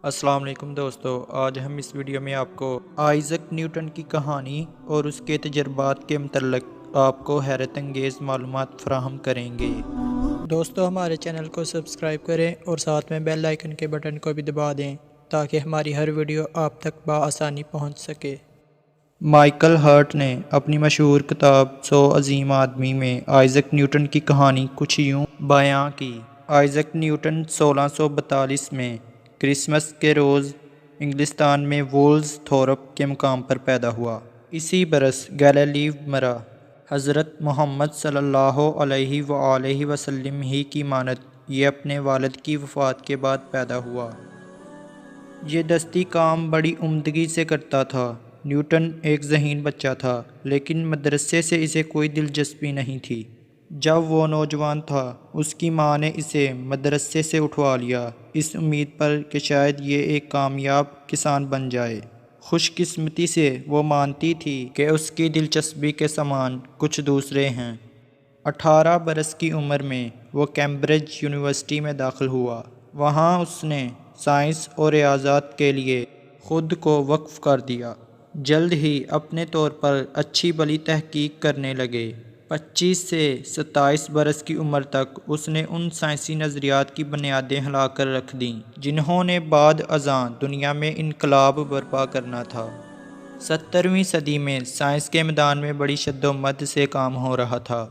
السلام علیکم دوستو، آج ہم اس ویڈیو میں آپ کو آئزک نیوٹن کی کہانی اور اس کے تجربات کے متعلق آپ کو حیرت انگیز معلومات فراہم کریں گے۔ دوستو ہمارے چینل کو سبسکرائب کریں اور ساتھ میں بیل آئیکن کے بٹن کو بھی دبا دیں تاکہ ہماری ہر ویڈیو آپ تک بآسانی پہنچ سکے۔ مائیکل ہارٹ نے اپنی مشہور کتاب 100 عظیم آدمی میں آئزک نیوٹن کی کہانی کچھ یوں بیان کی۔ آئزک نیوٹن 1642 میں کرسمس کے روز انگلستان میں وولز تھورپ کے مقام پر پیدا ہوا۔ اسی برس گیلیلیو مرا۔ حضرت محمد صلی اللہ علیہ وآلہ وسلم ہی کی مانت یہ اپنے والد کی وفات کے بعد پیدا ہوا۔ یہ دستی کام بڑی عمدگی سے کرتا تھا۔ نیوٹن ایک ذہین بچہ تھا، لیکن مدرسے سے اسے کوئی دلچسپی نہیں تھی۔ جب وہ نوجوان تھا، اس کی ماں نے اسے مدرسے سے اٹھوا لیا، اس امید پر کہ شاید یہ ایک کامیاب کسان بن جائے۔ خوش قسمتی سے وہ مانتی تھی کہ اس کی دلچسپی کے سامان کچھ دوسرے ہیں۔ 18 برس کی عمر میں وہ کیمبرج یونیورسٹی میں داخل ہوا۔ وہاں اس نے سائنس اور ریاضیات کے لیے خود کو وقف کر دیا۔ جلد ہی اپنے طور پر اچھی بھلی تحقیق کرنے لگے۔ 25 سے 27 برس کی عمر تک اس نے ان سائنسی نظریات کی بنیادیں ہلا کر رکھ دیں جنہوں نے بعد ازاں دنیا میں انقلاب برپا کرنا تھا۔ 17ویں صدی میں سائنس کے میدان میں بڑی شدت سے کام ہو رہا تھا۔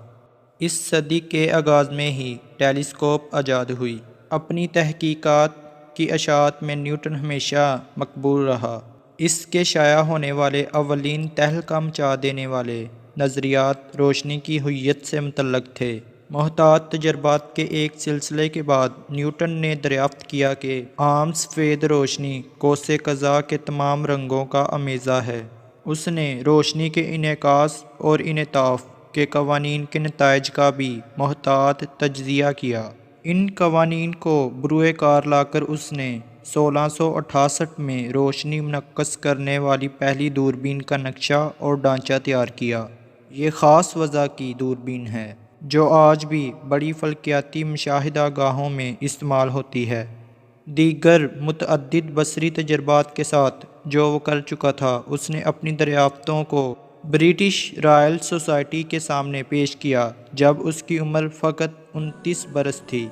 اس صدی کے آغاز میں ہی ٹیلیسکوپ ایجاد ہوئی۔ اپنی تحقیقات کی اشاعت میں نیوٹن ہمیشہ مقبول رہا۔ اس کے شائع ہونے والے اولین تہلکہ مچا دینے والے نظریات روشنی کی ہویت سے متعلق تھے۔ محتاط تجربات کے ایک سلسلے کے بعد نیوٹن نے دریافت کیا کہ عام سفید روشنی قوس قزح کے تمام رنگوں کا امیزہ ہے۔ اس نے روشنی کے انعکاس اور انعطاف کے قوانین کے نتائج کا بھی محتاط تجزیہ کیا۔ ان قوانین کو بروئے کار لا کر اس نے 1668 میں روشنی منعکس کرنے والی پہلی دوربین کا نقشہ اور ڈھانچہ تیار کیا۔ یہ خاص وضع کی دوربین ہے جو آج بھی بڑی فلکیاتی مشاہدہ گاہوں میں استعمال ہوتی ہے۔ دیگر متعدد بصری تجربات کے ساتھ جو وہ کر چکا تھا، اس نے اپنی دریافتوں کو برٹش رائل سوسائٹی کے سامنے پیش کیا جب اس کی عمر فقط 29 برس تھی۔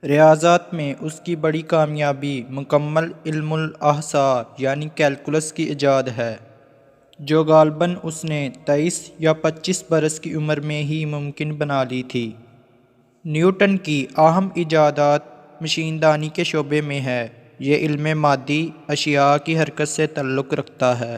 ریاضیات میں اس کی بڑی کامیابی مکمل علم الاحصاء یعنی کیلکولس کی ایجاد ہے، جو غالباً اس نے 23 یا 25 برس کی عمر میں ہی ممکن بنا لی تھی۔ نیوٹن کی اہم ایجادات مشین دانی کے شعبے میں ہے۔ یہ علم مادی اشیاء کی حرکت سے تعلق رکھتا ہے،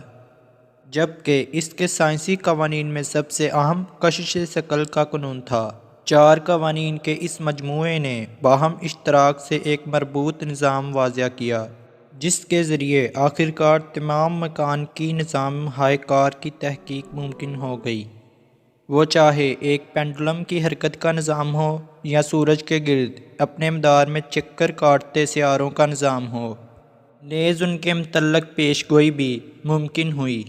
جبکہ اس کے سائنسی قوانین میں سب سے اہم کشش ثقل کا قانون تھا۔ 4 قوانین کے اس مجموعے نے باہم اشتراک سے ایک مربوط نظام واضح کیا، جس کے ذریعے آخرکار تمام میکانیکی نظام ہائے کار کی تحقیق ممکن ہو گئی، وہ چاہے ایک پینڈولم کی حرکت کا نظام ہو یا سورج کے گرد اپنے مدار میں چکر کاٹتے سیاروں کا نظام ہو، نیز ان کے متعلق پیش گوئی بھی ممکن ہوئی۔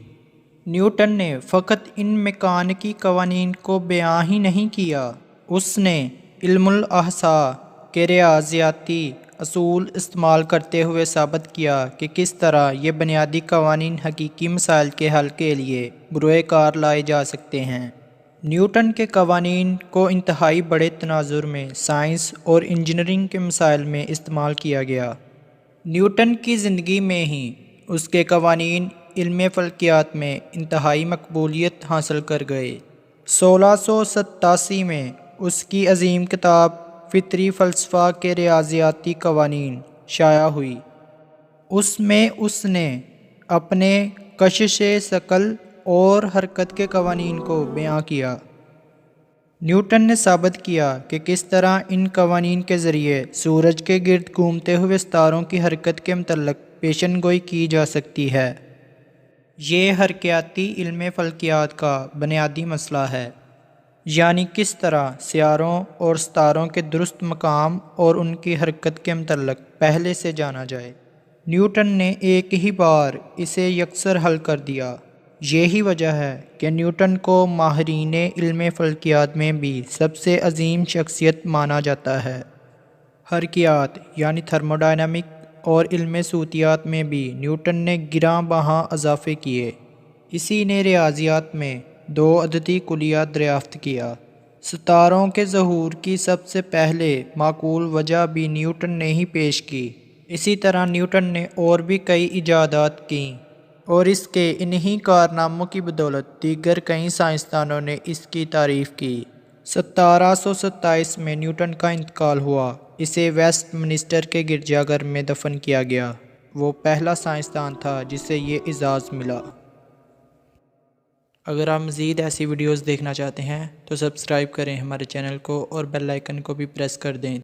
نیوٹن نے فقط ان میکانیکی قوانین کو بیان ہی نہیں کیا، اس نے علم الاحصاء کے ریاضیاتی اصول استعمال کرتے ہوئے ثابت کیا کہ کس طرح یہ بنیادی قوانین حقیقی مسائل کے حل کے لیے بروئے کار لائے جا سکتے ہیں۔ نیوٹن کے قوانین کو انتہائی بڑے تناظر میں سائنس اور انجینئرنگ کے مسائل میں استعمال کیا گیا۔ نیوٹن کی زندگی میں ہی اس کے قوانین علم فلکیات میں انتہائی مقبولیت حاصل کر گئے۔ 1687 میں اس کی عظیم کتاب فطری فلسفہ کے ریاضیاتی قوانین شائع ہوئی۔ اس میں اس نے اپنے کشش ثقل اور حرکت کے قوانین کو بیان کیا۔ نیوٹن نے ثابت کیا کہ کس طرح ان قوانین کے ذریعے سورج کے گرد گھومتے ہوئے ستاروں کی حرکت کے متعلق پیشن گوئی کی جا سکتی ہے۔ یہ حرکیاتی علم فلکیات کا بنیادی مسئلہ ہے، یعنی کس طرح سیاروں اور ستاروں کے درست مقام اور ان کی حرکت کے متعلق پہلے سے جانا جائے۔ نیوٹن نے ایک ہی بار اسے یکسر حل کر دیا۔ یہی وجہ ہے کہ نیوٹن کو ماہرین علم فلکیات میں بھی سب سے عظیم شخصیت مانا جاتا ہے۔ حرکیات یعنی تھرموڈائنامک اور علم صوتیات میں بھی نیوٹن نے گراں بہاں اضافے کیے۔ اسی نے ریاضیات میں 2 عددی کلیات دریافت کیا۔ ستاروں کے ظہور کی سب سے پہلے معقول وجہ بھی نیوٹن نے ہی پیش کی۔ اسی طرح نیوٹن نے اور بھی کئی ایجادات کیں اور اس کے انہی کارناموں کی بدولت دیگر کئی سائنسدانوں نے اس کی تعریف کی۔ 1727 میں نیوٹن کا انتقال ہوا۔ اسے ویسٹ منسٹر کے گرجا گھر میں دفن کیا گیا۔ وہ پہلا سائنسدان تھا جسے یہ اعزاز ملا۔ اگر آپ مزید ایسی ویڈیوز دیکھنا چاہتے ہیں تو سبسکرائب کریں ہمارے چینل کو اور بیل آئیکن کو بھی پریس کر دیں۔